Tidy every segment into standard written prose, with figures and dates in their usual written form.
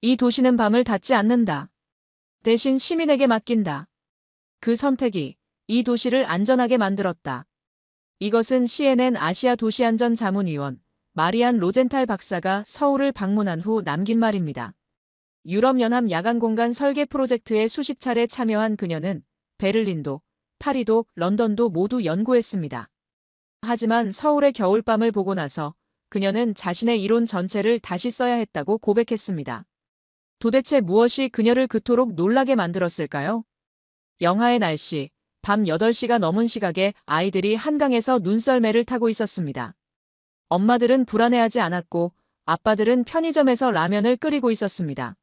이 도시는 밤을 닫지 않는다. 대신 시민에게 맡긴다. 그 선택이 이 도시를 안전하게 만들었다. 이것은 CNN 아시아 도시안전 자문위원 마리안 로젠탈 박사가 서울을 방문한 후 남긴 말입니다. 유럽연합 야간공간 설계 프로젝트에 수십 차례 참여한 그녀는 베를린도, 파리도, 런던도 모두 연구했습니다. 하지만 서울의 겨울밤을 보고 나서 그녀는 자신의 이론 전체를 다시 써야 했다고 고백했습니다. 도대체 무엇이 그녀를 그토록 놀라게 만들었을까요? 영하의 날씨, 밤 8시가 넘은 시각에 아이들이 한강에서 눈썰매를 타고 있었습니다. 엄마들은 불안해하지 않았고 아빠들은 편의점에서 라면을 끓이고 있었습니다.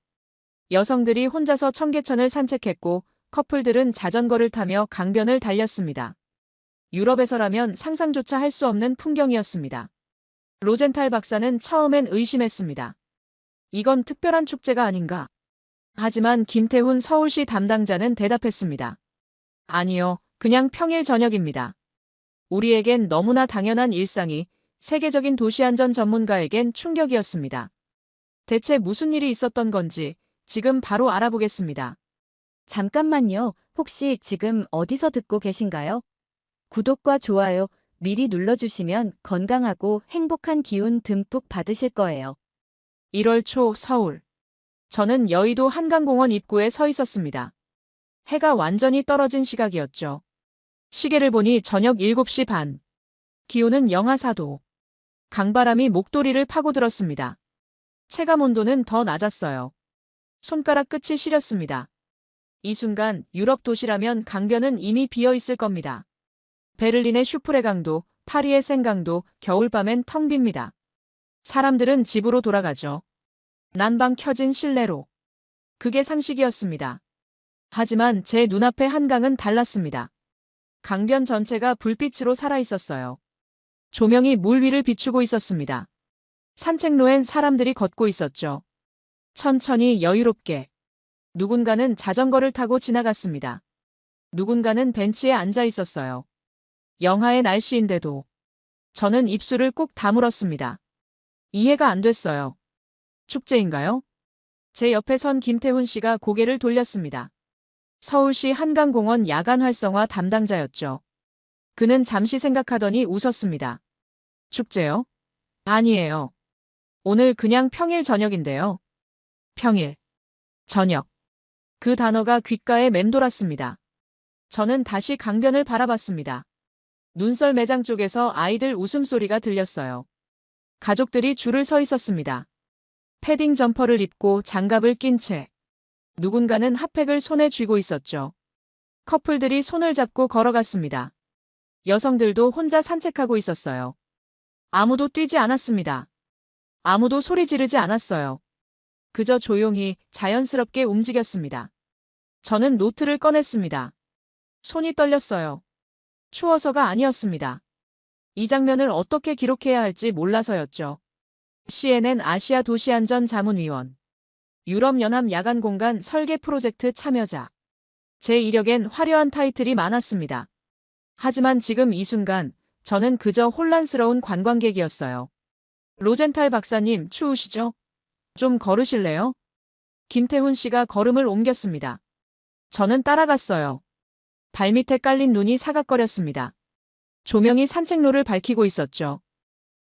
여성들이 혼자서 청계천을 산책했고 커플들은 자전거를 타며 강변을 달렸습니다. 유럽에서라면 상상조차 할 수 없는 풍경이었습니다. 로젠탈 박사는 처음엔 의심했습니다. 이건 특별한 축제가 아닌가? 하지만 김태훈 서울시 담당자는 대답했습니다. 아니요, 그냥 평일 저녁입니다. 우리에겐 너무나 당연한 일상이 세계적인 도시안전 전문가에겐 충격이었습니다. 대체 무슨 일이 있었던 건지 지금 바로 알아보겠습니다. 잠깐만요. 혹시 지금 어디서 듣고 계신가요? 구독과 좋아요 미리 눌러주시면 건강하고 행복한 기운 듬뿍 받으실 거예요. 1월 초 서울. 저는 여의도 한강공원 입구에 서 있었습니다. 해가 완전히 떨어진 시각이었죠. 시계를 보니 저녁 7시 반. 기온은 영하 4도. 강바람이 목도리를 파고들었습니다. 체감온도는 더 낮았어요. 손가락 끝이 시렸습니다. 이 순간 유럽 도시라면 강변은 이미 비어 있을 겁니다. 베를린의 슈프레강도, 파리의 생강도 겨울밤엔 텅 빕니다. 사람들은 집으로 돌아가죠. 난방 켜진 실내로. 그게 상식이었습니다. 하지만 제 눈앞의 한강은 달랐습니다. 강변 전체가 불빛으로 살아있었어요. 조명이 물 위를 비추고 있었습니다. 산책로엔 사람들이 걷고 있었죠. 천천히 여유롭게. 누군가는 자전거를 타고 지나갔습니다. 누군가는 벤치에 앉아 있었어요. 영하의 날씨인데도 저는 입술을 꾹 다물었습니다. 이해가 안 됐어요. 축제인가요? 제 옆에 선 김태훈 씨가 고개를 돌렸습니다. 서울시 한강공원 야간 활성화 담당자였죠. 그는 잠시 생각하더니 웃었습니다. 축제요? 아니에요. 오늘 그냥 평일 저녁인데요. 평일. 저녁. 그 단어가 귓가에 맴돌았습니다. 저는 다시 강변을 바라봤습니다. 눈썰 매장 쪽에서 아이들 웃음소리가 들렸어요. 가족들이 줄을 서 있었습니다. 패딩 점퍼를 입고 장갑을 낀 채. 누군가는 핫팩을 손에 쥐고 있었죠. 커플들이 손을 잡고 걸어갔습니다. 여성들도 혼자 산책하고 있었어요. 아무도 뛰지 않았습니다. 아무도 소리 지르지 않았어요. 그저 조용히 자연스럽게 움직였습니다. 저는 노트를 꺼냈습니다. 손이 떨렸어요. 추워서가 아니었습니다. 이 장면을 어떻게 기록해야 할지 몰라서였죠. CNN 아시아 도시안전 자문위원. 유럽연합 야간공간 설계 프로젝트 참여자. 제 이력엔 화려한 타이틀이 많았습니다. 하지만 지금 이 순간 저는 그저 혼란스러운 관광객이었어요. 로젠탈 박사님 추우시죠? 좀 걸으실래요? 김태훈 씨가 걸음을 옮겼습니다. 저는 따라갔어요. 발밑에 깔린 눈이 사각거렸습니다. 조명이 산책로를 밝히고 있었죠.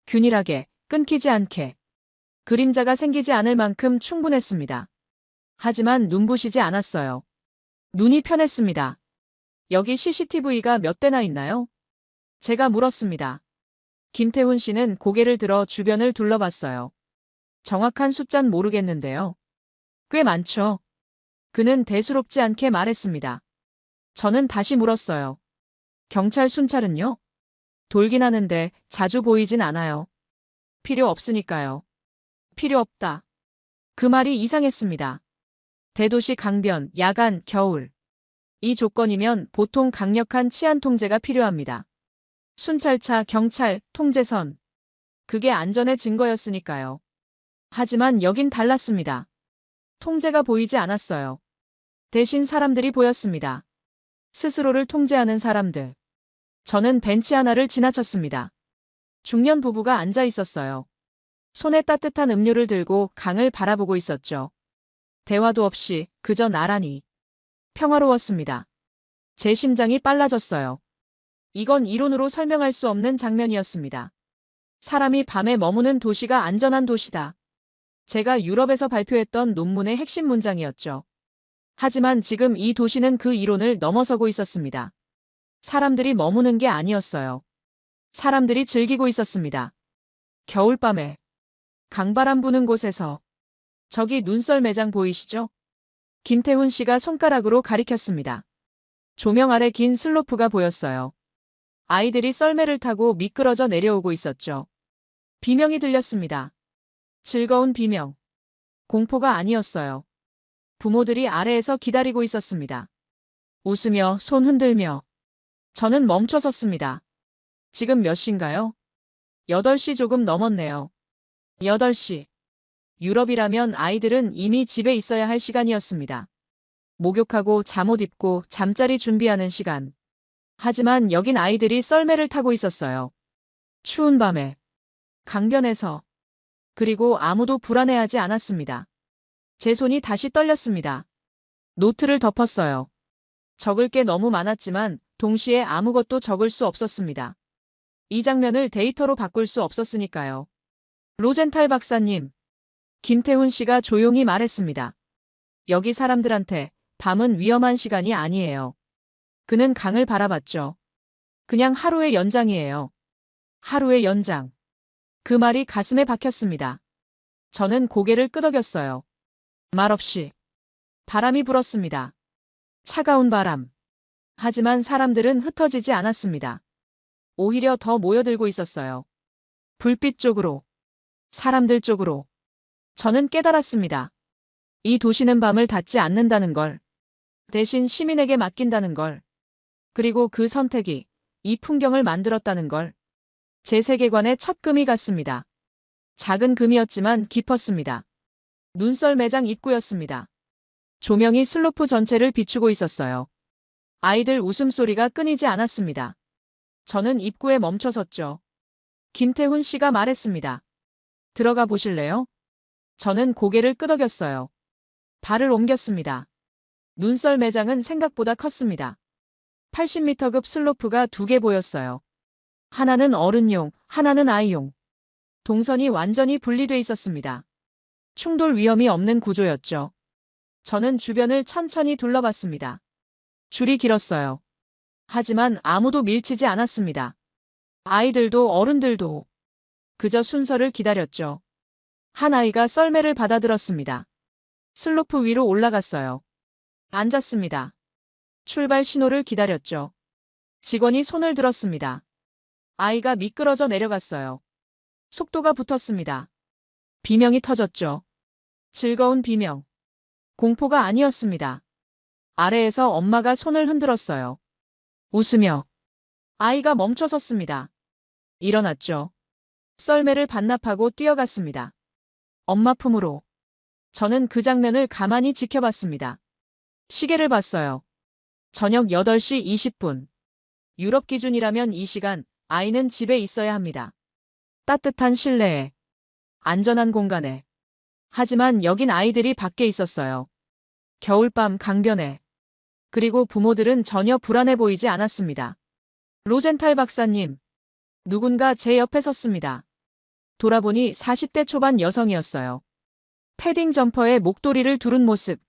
균일하게, 끊기지 않게. 그림자가 생기지 않을 만큼 충분했습니다. 하지만 눈부시지 않았어요. 눈이 편했습니다. 여기 CCTV가 몇 대나 있나요? 제가 물었습니다. 김태훈 씨는 고개를 들어 주변을 둘러봤어요. 정확한 숫자는 모르겠는데요. 꽤 많죠. 그는 대수롭지 않게 말했습니다. 저는 다시 물었어요. 경찰 순찰은요? 돌긴 하는데 자주 보이진 않아요. 필요 없으니까요. 필요 없다. 그 말이 이상했습니다. 대도시 강변, 야간, 겨울. 이 조건이면 보통 강력한 치안 통제가 필요합니다. 순찰차, 경찰, 통제선. 그게 안전의 증거였으니까요. 하지만 여긴 달랐습니다. 통제가 보이지 않았어요. 대신 사람들이 보였습니다. 스스로를 통제하는 사람들. 저는 벤치 하나를 지나쳤습니다. 중년 부부가 앉아 있었어요. 손에 따뜻한 음료를 들고 강을 바라보고 있었죠. 대화도 없이 그저 나란히. 평화로웠습니다. 제 심장이 빨라졌어요. 이건 이론으로 설명할 수 없는 장면이었습니다. 사람이 밤에 머무는 도시가 안전한 도시다. 제가 유럽에서 발표했던 논문의 핵심 문장이었죠. 하지만 지금 이 도시는 그 이론을 넘어서고 있었습니다. 사람들이 머무는 게 아니었어요. 사람들이 즐기고 있었습니다. 겨울밤에 강바람 부는 곳에서 저기 눈썰 매장 보이시죠? 김태훈 씨가 손가락으로 가리켰습니다. 조명 아래 긴 슬로프가 보였어요. 아이들이 썰매를 타고 미끄러져 내려오고 있었죠. 비명이 들렸습니다. 즐거운 비명. 공포가 아니었어요. 부모들이 아래에서 기다리고 있었습니다. 웃으며 손 흔들며. 저는 멈춰 섰습니다. 지금 몇 시인가요? 8시 조금 넘었네요. 8시. 유럽이라면 아이들은 이미 집에 있어야 할 시간이었습니다. 목욕하고 잠옷 입고 잠자리 준비하는 시간. 하지만 여긴 아이들이 썰매를 타고 있었어요. 추운 밤에. 강변에서. 그리고 아무도 불안해하지 않았습니다. 제 손이 다시 떨렸습니다. 노트를 덮었어요. 적을 게 너무 많았지만 동시에 아무것도 적을 수 없었습니다. 이 장면을 데이터로 바꿀 수 없었으니까요. 로젠탈 박사님. 김태훈 씨가 조용히 말했습니다. 여기 사람들한테 밤은 위험한 시간이 아니에요. 그는 강을 바라봤죠. 그냥 하루의 연장이에요. 하루의 연장. 그 말이 가슴에 박혔습니다. 저는 고개를 끄덕였어요. 말없이. 바람이 불었습니다. 차가운 바람. 하지만 사람들은 흩어지지 않았습니다. 오히려 더 모여들고 있었어요. 불빛 쪽으로. 사람들 쪽으로. 저는 깨달았습니다. 이 도시는 밤을 닫지 않는다는 걸. 대신 시민에게 맡긴다는 걸. 그리고 그 선택이 이 풍경을 만들었다는 걸. 제 세계관의 첫 금이 갔습니다. 작은 금이었지만 깊었습니다. 눈썰 매장 입구였습니다. 조명이 슬로프 전체를 비추고 있었어요. 아이들 웃음소리가 끊이지 않았습니다. 저는 입구에 멈춰 섰죠. 김태훈 씨가 말했습니다. 들어가 보실래요? 저는 고개를 끄덕였어요. 발을 옮겼습니다. 눈썰 매장은 생각보다 컸습니다. 80m급 슬로프가 2개 보였어요. 하나는 어른용, 하나는 아이용. 동선이 완전히 분리돼 있었습니다. 충돌 위험이 없는 구조였죠. 저는 주변을 천천히 둘러봤습니다. 줄이 길었어요. 하지만 아무도 밀치지 않았습니다. 아이들도 어른들도 그저 순서를 기다렸죠. 한 아이가 썰매를 받아들었습니다. 슬로프 위로 올라갔어요. 앉았습니다. 출발 신호를 기다렸죠. 직원이 손을 들었습니다. 아이가 미끄러져 내려갔어요. 속도가 붙었습니다. 비명이 터졌죠. 즐거운 비명. 공포가 아니었습니다. 아래에서 엄마가 손을 흔들었어요. 웃으며. 아이가 멈춰 섰습니다. 일어났죠. 썰매를 반납하고 뛰어갔습니다. 엄마 품으로. 저는 그 장면을 가만히 지켜봤습니다. 시계를 봤어요. 저녁 8시 20분. 유럽 기준이라면 이 시간 아이는 집에 있어야 합니다. 따뜻한 실내에. 안전한 공간에. 하지만 여긴 아이들이 밖에 있었어요. 겨울밤 강변에. 그리고 부모들은 전혀 불안해 보이지 않았습니다. 로젠탈 박사님. 누군가 제 옆에 섰습니다. 돌아보니 40대 초반 여성이었어요. 패딩 점퍼에 목도리를 두른 모습.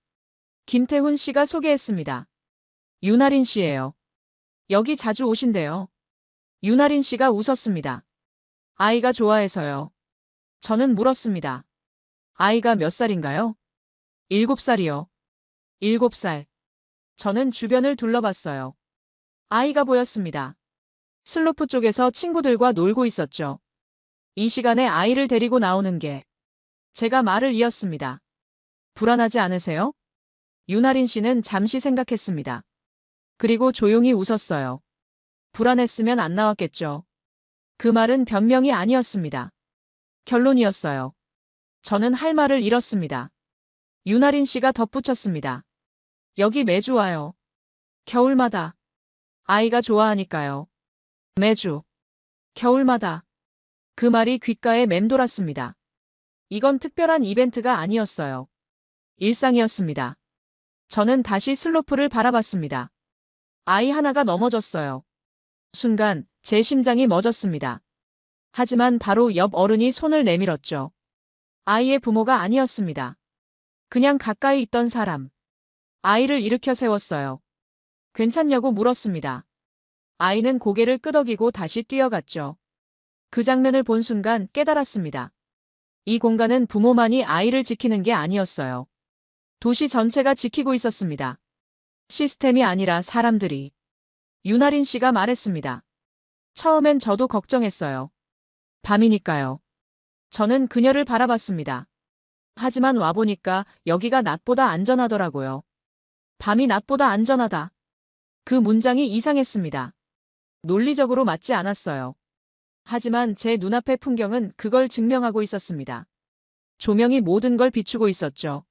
김태훈 씨가 소개했습니다. 윤아린 씨예요. 여기 자주 오신대요. 윤아린 씨가 웃었습니다. 아이가 좋아해서요. 저는 물었습니다. 아이가 몇 살인가요? 7살이요. 7살. 저는 주변을 둘러봤어요. 아이가 보였습니다. 슬로프 쪽에서 친구들과 놀고 있었죠. 이 시간에 아이를 데리고 나오는 게. 제가 말을 이었습니다. 불안하지 않으세요? 윤아린 씨는 잠시 생각했습니다. 그리고 조용히 웃었어요. 불안했으면 안 나왔겠죠. 그 말은 변명이 아니었습니다. 결론이었어요. 저는 할 말을 잃었습니다. 윤아린 씨가 덧붙였습니다. 여기 매주 와요. 겨울마다. 아이가 좋아하니까요. 매주. 겨울마다. 그 말이 귓가에 맴돌았습니다. 이건 특별한 이벤트가 아니었어요. 일상이었습니다. 저는 다시 슬로프를 바라봤습니다. 아이 하나가 넘어졌어요. 순간 제 심장이 멎었습니다. 하지만 바로 옆 어른이 손을 내밀었죠. 아이의 부모가 아니었습니다. 그냥 가까이 있던 사람. 아이를 일으켜 세웠어요. 괜찮냐고 물었습니다. 아이는 고개를 끄덕이고 다시 뛰어갔죠. 그 장면을 본 순간 깨달았습니다. 이 공간은 부모만이 아이를 지키는 게 아니었어요. 도시 전체가 지키고 있었습니다. 시스템이 아니라 사람들이. 윤아린 씨가 말했습니다. 처음엔 저도 걱정했어요. 밤이니까요. 저는 그녀를 바라봤습니다. 하지만 와보니까 여기가 낮보다 안전하더라고요. 밤이 낮보다 안전하다. 그 문장이 이상했습니다. 논리적으로 맞지 않았어요. 하지만 제 눈앞의 풍경은 그걸 증명하고 있었습니다. 조명이 모든 걸 비추고 있었죠.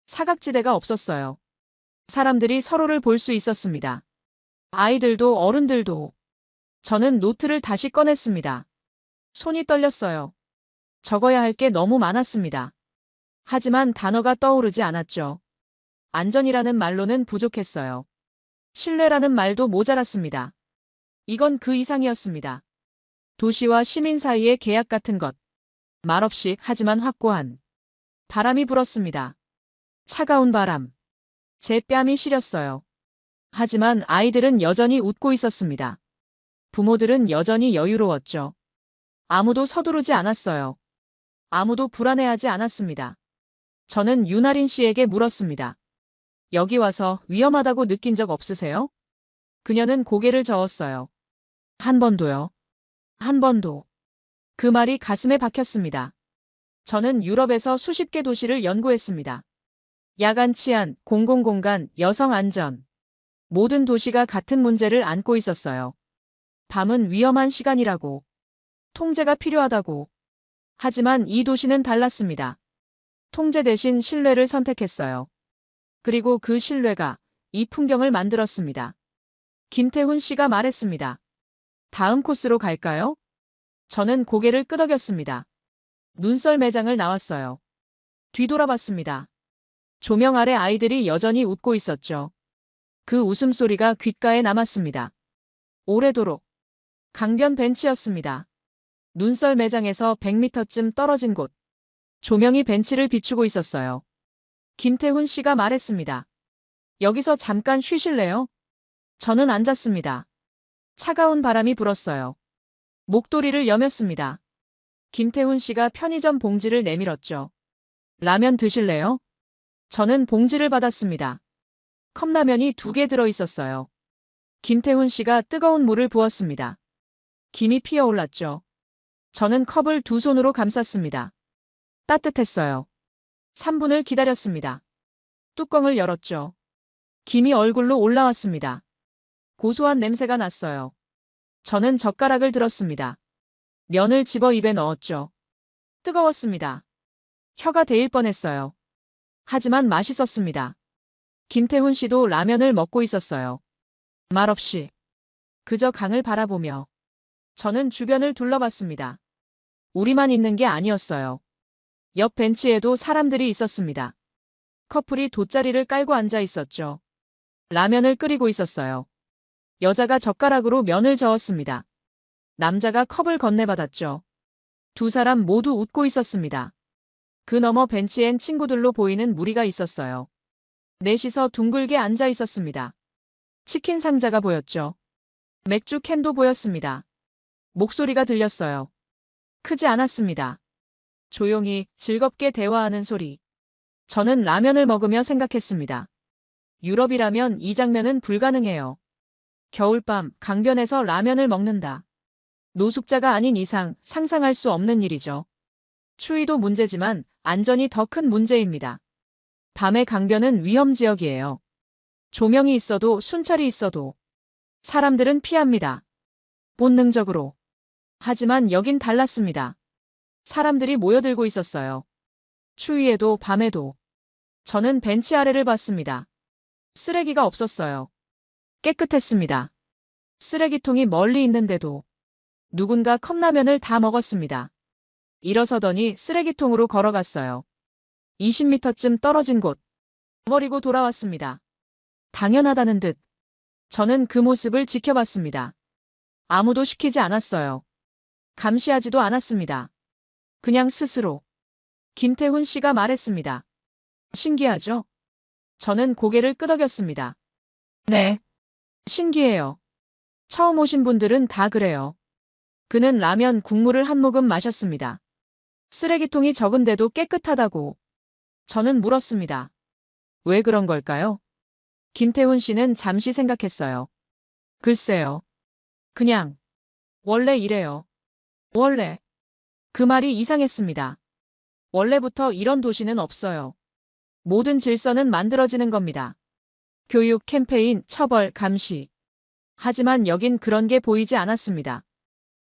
사각지대가 없었어요. 사람들이 서로를 볼 수 있었습니다. 아이들도 어른들도. 저는 노트를 다시 꺼냈습니다. 손이 떨렸어요. 적어야 할 게 너무 많았습니다. 하지만 단어가 떠오르지 않았죠. 안전이라는 말로는 부족했어요. 신뢰라는 말도 모자랐습니다. 이건 그 이상이었습니다. 도시와 시민 사이의 계약 같은 것. 말없이 하지만 확고한. 바람이 불었습니다. 차가운 바람. 제 뺨이 시렸어요. 하지만 아이들은 여전히 웃고 있었습니다. 부모들은 여전히 여유로웠죠. 아무도 서두르지 않았어요. 아무도 불안해하지 않았습니다. 저는 윤아린 씨에게 물었습니다. 여기 와서 위험하다고 느낀 적 없으세요? 그녀는 고개를 저었어요. 한 번도요. 한 번도. 그 말이 가슴에 박혔습니다. 저는 유럽에서 수십 개 도시를 연구했습니다. 야간 치안, 공공공간, 여성 안전. 모든 도시가 같은 문제를 안고 있었어요. 밤은 위험한 시간이라고. 통제가 필요하다고. 하지만 이 도시는 달랐습니다. 통제 대신 신뢰를 선택했어요. 그리고 그 신뢰가 이 풍경을 만들었습니다. 김태훈 씨가 말했습니다. 다음 코스로 갈까요? 저는 고개를 끄덕였습니다. 눈썰 매장을 나왔어요. 뒤돌아봤습니다. 조명 아래 아이들이 여전히 웃고 있었죠. 그 웃음소리가 귓가에 남았습니다. 오래도록. 강변 벤치였습니다. 눈썰 매장에서 100m쯤 떨어진 곳. 조명이 벤치를 비추고 있었어요. 김태훈 씨가 말했습니다. 여기서 잠깐 쉬실래요? 저는 앉았습니다. 차가운 바람이 불었어요. 목도리를 여몄습니다. 김태훈 씨가 편의점 봉지를 내밀었죠. 라면 드실래요? 저는 봉지를 받았습니다. 컵라면이 2개 들어 있었어요. 김태훈 씨가 뜨거운 물을 부었습니다. 김이 피어올랐죠. 저는 컵을 2손으로 감쌌습니다. 따뜻했어요. 3분을 기다렸습니다. 뚜껑을 열었죠. 김이 얼굴로 올라왔습니다. 고소한 냄새가 났어요. 저는 젓가락을 들었습니다. 면을 집어 입에 넣었죠. 뜨거웠습니다. 혀가 데일 뻔했어요. 하지만 맛있었습니다. 김태훈 씨도 라면을 먹고 있었어요. 말없이. 그저 강을 바라보며. 저는 주변을 둘러봤습니다. 우리만 있는 게 아니었어요. 옆 벤치에도 사람들이 있었습니다. 커플이 돗자리를 깔고 앉아 있었죠. 라면을 끓이고 있었어요. 여자가 젓가락으로 면을 저었습니다. 남자가 컵을 건네받았죠. 두 사람 모두 웃고 있었습니다. 그 너머 벤치엔 친구들로 보이는 무리가 있었어요. 넷이서 둥글게 앉아 있었습니다. 치킨 상자가 보였죠. 맥주 캔도 보였습니다. 목소리가 들렸어요. 크지 않았습니다. 조용히 즐겁게 대화하는 소리. 저는 라면을 먹으며 생각했습니다. 유럽이라면 이 장면은 불가능해요. 겨울밤 강변에서 라면을 먹는다. 노숙자가 아닌 이상 상상할 수 없는 일이죠. 추위도 문제지만 안전이 더 큰 문제입니다. 밤의 강변은 위험 지역이에요. 조명이 있어도 순찰이 있어도 사람들은 피합니다. 본능적으로. 하지만 여긴 달랐습니다. 사람들이 모여들고 있었어요. 추위에도 밤에도. 저는 벤치 아래를 봤습니다. 쓰레기가 없었어요. 깨끗했습니다. 쓰레기통이 멀리 있는데도 누군가 컵라면을 다 먹었습니다. 일어서더니 쓰레기통으로 걸어갔어요. 20m쯤 떨어진 곳. 버리고 돌아왔습니다. 당연하다는 듯 저는 그 모습을 지켜봤습니다. 아무도 시키지 않았어요. 감시하지도 않았습니다. 그냥 스스로. 김태훈 씨가 말했습니다. 신기하죠? 저는 고개를 끄덕였습니다. 네. 신기해요. 처음 오신 분들은 다 그래요. 그는 라면 국물을 한 모금 마셨습니다. 쓰레기통이 적은데도 깨끗하다고. 저는 물었습니다. 왜 그런 걸까요? 김태훈 씨는 잠시 생각했어요. 글쎄요. 그냥. 원래 이래요. 원래. 그 말이 이상했습니다. 원래부터 이런 도시는 없어요. 모든 질서는 만들어지는 겁니다. 교육, 캠페인, 처벌, 감시. 하지만 여긴 그런 게 보이지 않았습니다.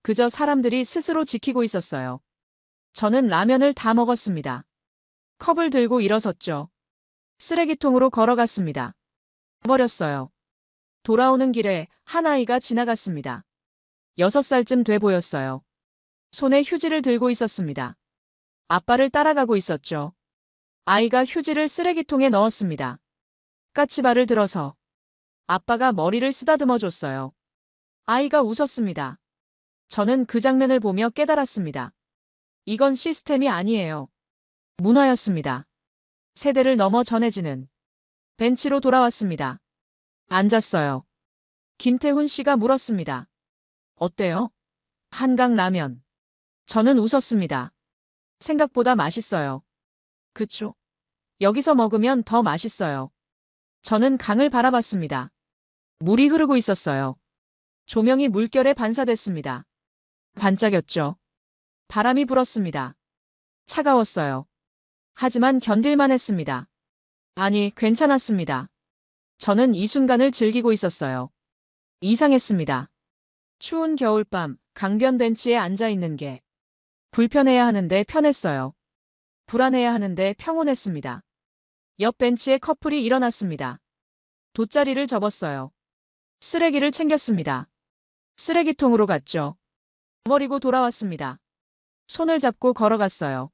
그저 사람들이 스스로 지키고 있었어요. 저는 라면을 다 먹었습니다. 컵을 들고 일어섰죠. 쓰레기통으로 걸어갔습니다. 버렸어요. 돌아오는 길에 한 아이가 지나갔습니다. 6살쯤 돼 보였어요. 손에 휴지를 들고 있었습니다. 아빠를 따라가고 있었죠. 아이가 휴지를 쓰레기통에 넣었습니다. 까치발을 들어서 아빠가 머리를 쓰다듬어 줬어요. 아이가 웃었습니다. 저는 그 장면을 보며 깨달았습니다. 이건 시스템이 아니에요. 문화였습니다. 세대를 넘어 전해지는. 벤치로 돌아왔습니다. 앉았어요. 김태훈 씨가 물었습니다. 어때요? 한강 라면. 저는 웃었습니다. 생각보다 맛있어요. 그쵸? 여기서 먹으면 더 맛있어요. 저는 강을 바라봤습니다. 물이 흐르고 있었어요. 조명이 물결에 반사됐습니다. 반짝였죠. 바람이 불었습니다. 차가웠어요. 하지만 견딜만 했습니다. 아니, 괜찮았습니다. 저는 이 순간을 즐기고 있었어요. 이상했습니다. 추운 겨울밤, 강변 벤치에 앉아 있는 게 불편해야 하는데 편했어요. 불안해야 하는데 평온했습니다. 옆 벤치에 커플이 일어났습니다. 돗자리를 접었어요. 쓰레기를 챙겼습니다. 쓰레기통으로 갔죠. 버리고 돌아왔습니다. 손을 잡고 걸어갔어요.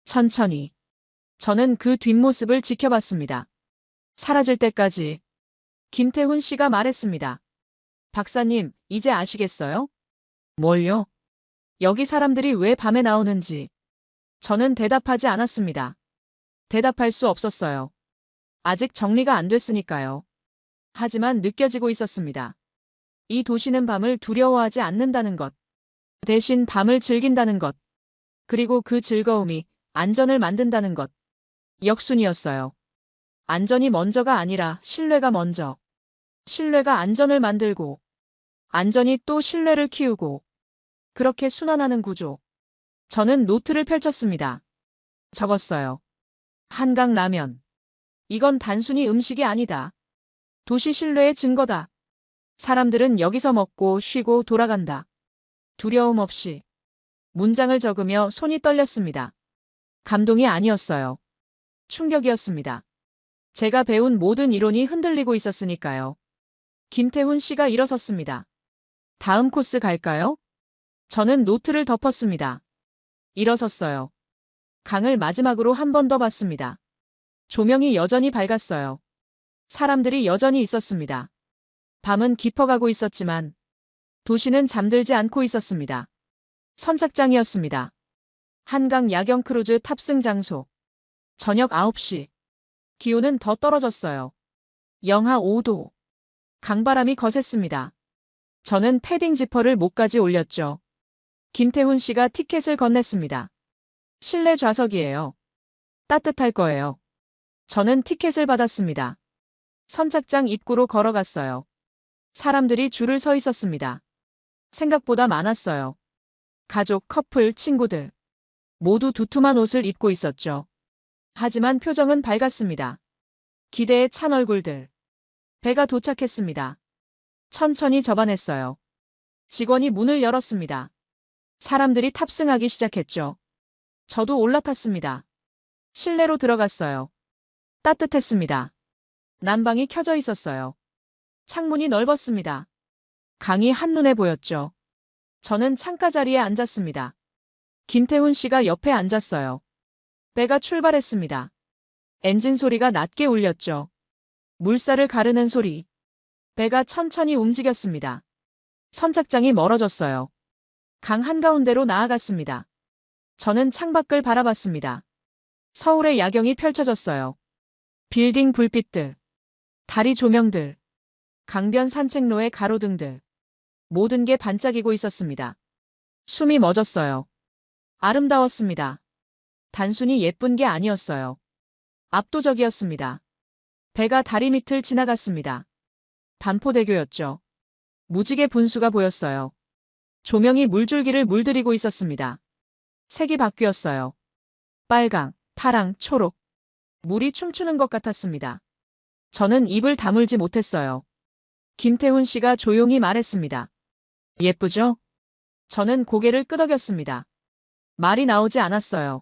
천천히. 저는 그 뒷모습을 지켜봤습니다. 사라질 때까지. 김태훈 씨가 말했습니다. 박사님, 이제 아시겠어요? 뭘요? 여기 사람들이 왜 밤에 나오는지. 저는 대답하지 않았습니다. 대답할 수 없었어요. 아직 정리가 안 됐으니까요. 하지만 느껴지고 있었습니다. 이 도시는 밤을 두려워하지 않는다는 것. 대신 밤을 즐긴다는 것. 그리고 그 즐거움이 안전을 만든다는 것. 역순이었어요. 안전이 먼저가 아니라 신뢰가 먼저. 신뢰가 안전을 만들고, 안전이 또 신뢰를 키우고, 그렇게 순환하는 구조. 저는 노트를 펼쳤습니다. 적었어요. 한강 라면. 이건 단순히 음식이 아니다. 도시 신뢰의 증거다. 사람들은 여기서 먹고 쉬고 돌아간다. 두려움 없이. 문장을 적으며 손이 떨렸습니다. 감동이 아니었어요. 충격이었습니다. 제가 배운 모든 이론이 흔들리고 있었으니까요. 김태훈 씨가 일어섰습니다. 다음 코스 갈까요? 저는 노트를 덮었습니다. 일어섰어요. 강을 마지막으로 한 번 더 봤습니다. 조명이 여전히 밝았어요. 사람들이 여전히 있었습니다. 밤은 깊어가고 있었지만 도시는 잠들지 않고 있었습니다. 선착장이었습니다. 한강 야경 크루즈 탑승 장소. 저녁 9시. 기온은 더 떨어졌어요. 영하 5도. 강바람이 거셌습니다. 저는 패딩 지퍼를 목까지 올렸죠. 김태훈 씨가 티켓을 건넸습니다. 실내 좌석이에요. 따뜻할 거예요. 저는 티켓을 받았습니다. 선착장 입구로 걸어갔어요. 사람들이 줄을 서 있었습니다. 생각보다 많았어요. 가족, 커플, 친구들. 모두 두툼한 옷을 입고 있었죠. 하지만 표정은 밝았습니다. 기대에 찬 얼굴들. 배가 도착했습니다. 천천히 접안했어요. 직원이 문을 열었습니다. 사람들이 탑승하기 시작했죠. 저도 올라탔습니다. 실내로 들어갔어요. 따뜻했습니다. 난방이 켜져 있었어요. 창문이 넓었습니다. 강이 한눈에 보였죠. 저는 창가 자리에 앉았습니다. 김태훈 씨가 옆에 앉았어요. 배가 출발했습니다. 엔진 소리가 낮게 울렸죠. 물살을 가르는 소리. 배가 천천히 움직였습니다. 선착장이 멀어졌어요. 강 한가운데로 나아갔습니다. 저는 창밖을 바라봤습니다. 서울의 야경이 펼쳐졌어요. 빌딩 불빛들, 다리 조명들, 강변 산책로의 가로등들. 모든 게 반짝이고 있었습니다. 숨이 멎었어요. 아름다웠습니다. 단순히 예쁜 게 아니었어요. 압도적이었습니다. 배가 다리 밑을 지나갔습니다. 반포대교였죠. 무지개 분수가 보였어요. 조명이 물줄기를 물들이고 있었습니다. 색이 바뀌었어요. 빨강, 파랑, 초록. 물이 춤추는 것 같았습니다. 저는 입을 다물지 못했어요. 김태훈 씨가 조용히 말했습니다. 예쁘죠? 저는 고개를 끄덕였습니다. 말이 나오지 않았어요.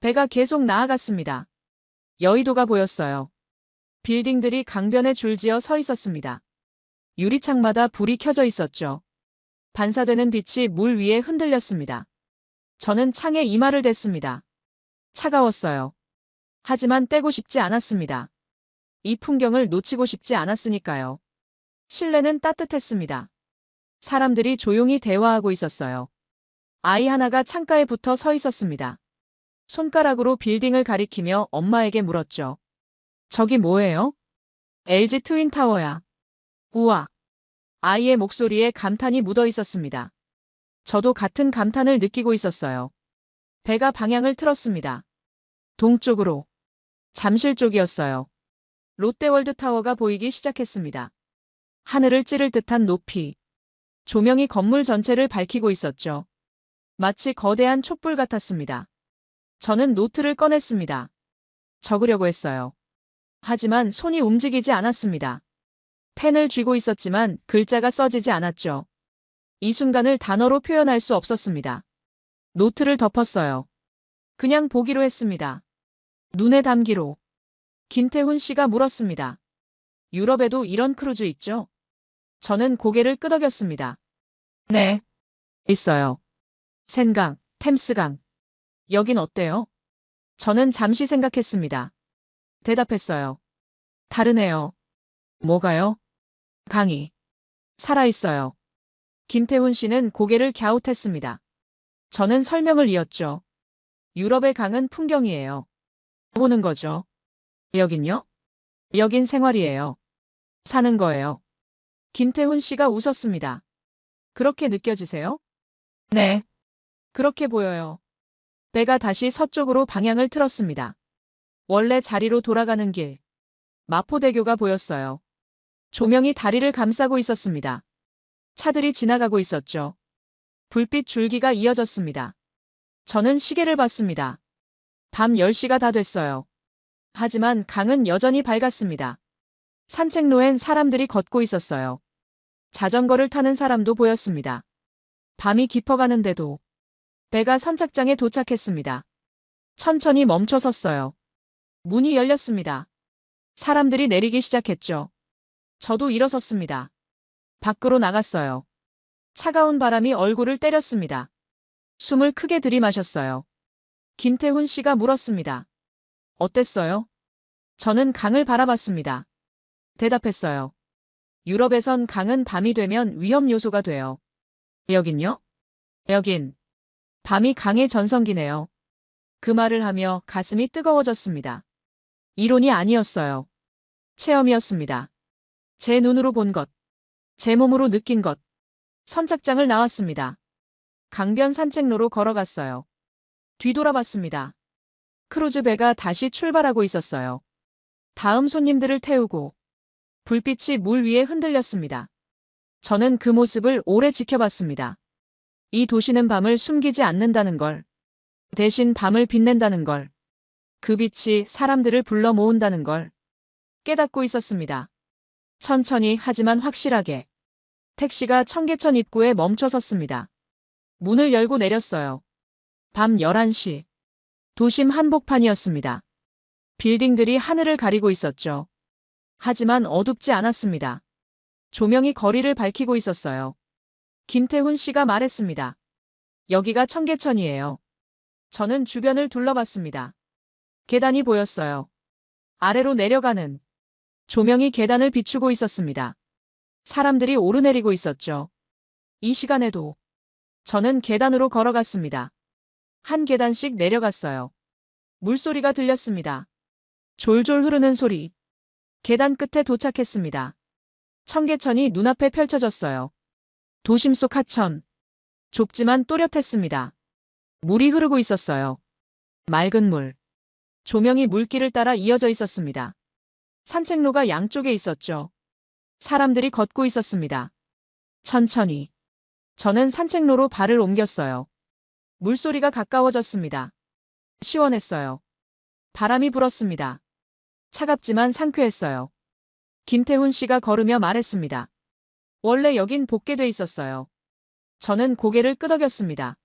배가 계속 나아갔습니다. 여의도가 보였어요. 빌딩들이 강변에 줄지어 서 있었습니다. 유리창마다 불이 켜져 있었죠. 반사되는 빛이 물 위에 흔들렸습니다. 저는 창에 이마를 댔습니다. 차가웠어요. 하지만 떼고 싶지 않았습니다. 이 풍경을 놓치고 싶지 않았으니까요. 실내는 따뜻했습니다. 사람들이 조용히 대화하고 있었어요. 아이 하나가 창가에 붙어 서 있었습니다. 손가락으로 빌딩을 가리키며 엄마에게 물었죠. 저기 뭐예요? LG 트윈타워야. 우와. 아이의 목소리에 감탄이 묻어 있었습니다. 저도 같은 감탄을 느끼고 있었어요. 배가 방향을 틀었습니다. 동쪽으로. 잠실 쪽이었어요. 롯데월드타워가 보이기 시작했습니다. 하늘을 찌를 듯한 높이. 조명이 건물 전체를 밝히고 있었죠. 마치 거대한 촛불 같았습니다. 저는 노트를 꺼냈습니다. 적으려고 했어요. 하지만 손이 움직이지 않았습니다. 펜을 쥐고 있었지만 글자가 써지지 않았죠. 이 순간을 단어로 표현할 수 없었습니다. 노트를 덮었어요. 그냥 보기로 했습니다. 눈에 담기로. 김태훈 씨가 물었습니다. 유럽에도 이런 크루즈 있죠? 저는 고개를 끄덕였습니다. 네. 있어요. 센강, 템스강. 여긴 어때요? 저는 잠시 생각했습니다. 대답했어요. 다르네요. 뭐가요? 강이. 살아있어요. 김태훈 씨는 고개를 갸웃했습니다. 저는 설명을 이었죠. 유럽의 강은 풍경이에요. 보는 거죠. 여긴요? 여긴 생활이에요. 사는 거예요. 김태훈 씨가 웃었습니다. 그렇게 느껴지세요? 네. 그렇게 보여요. 배가 다시 서쪽으로 방향을 틀었습니다. 원래 자리로 돌아가는 길. 마포대교가 보였어요. 조명이 다리를 감싸고 있었습니다. 차들이 지나가고 있었죠. 불빛 줄기가 이어졌습니다. 저는 시계를 봤습니다. 밤 10시가 다 됐어요. 하지만 강은 여전히 밝았습니다. 산책로엔 사람들이 걷고 있었어요. 자전거를 타는 사람도 보였습니다. 밤이 깊어가는데도 배가 선착장에 도착했습니다. 천천히 멈춰 섰어요. 문이 열렸습니다. 사람들이 내리기 시작했죠. 저도 일어섰습니다. 밖으로 나갔어요. 차가운 바람이 얼굴을 때렸습니다. 숨을 크게 들이마셨어요. 김태훈 씨가 물었습니다. 어땠어요? 저는 강을 바라봤습니다. 대답했어요. 유럽에선 강은 밤이 되면 위험 요소가 돼요. 여긴요? 여긴. 밤이 강의 전성기네요. 그 말을 하며 가슴이 뜨거워졌습니다. 이론이 아니었어요. 체험이었습니다. 제 눈으로 본 것. 제 몸으로 느낀 것. 선착장을 나왔습니다. 강변 산책로로 걸어갔어요. 뒤돌아봤습니다. 크루즈 배가 다시 출발하고 있었어요. 다음 손님들을 태우고 불빛이 물 위에 흔들렸습니다. 저는 그 모습을 오래 지켜봤습니다. 이 도시는 밤을 숨기지 않는다는 걸. 대신 밤을 빛낸다는 걸. 그 빛이 사람들을 불러 모은다는 걸 깨닫고 있었습니다. 천천히 하지만 확실하게. 택시가 청계천 입구에 멈춰 섰습니다. 문을 열고 내렸어요. 밤 11시. 도심 한복판이었습니다. 빌딩들이 하늘을 가리고 있었죠. 하지만 어둡지 않았습니다. 조명이 거리를 밝히고 있었어요. 김태훈 씨가 말했습니다. 여기가 청계천이에요. 저는 주변을 둘러봤습니다. 계단이 보였어요. 아래로 내려가는 조명이 계단을 비추고 있었습니다. 사람들이 오르내리고 있었죠. 이 시간에도 저는 계단으로 걸어갔습니다. 한 계단씩 내려갔어요. 물소리가 들렸습니다. 졸졸 흐르는 소리. 계단 끝에 도착했습니다. 청계천이 눈앞에 펼쳐졌어요. 도심 속 하천. 좁지만 또렷했습니다. 물이 흐르고 있었어요. 맑은 물. 조명이 물길을 따라 이어져 있었습니다. 산책로가 양쪽에 있었죠. 사람들이 걷고 있었습니다. 천천히. 저는 산책로로 발을 옮겼어요. 물소리가 가까워졌습니다. 시원했어요. 바람이 불었습니다. 차갑지만 상쾌했어요. 김태훈 씨가 걸으며 말했습니다. 원래 여긴 복개돼 있었어요. 저는 고개를 끄덕였습니다.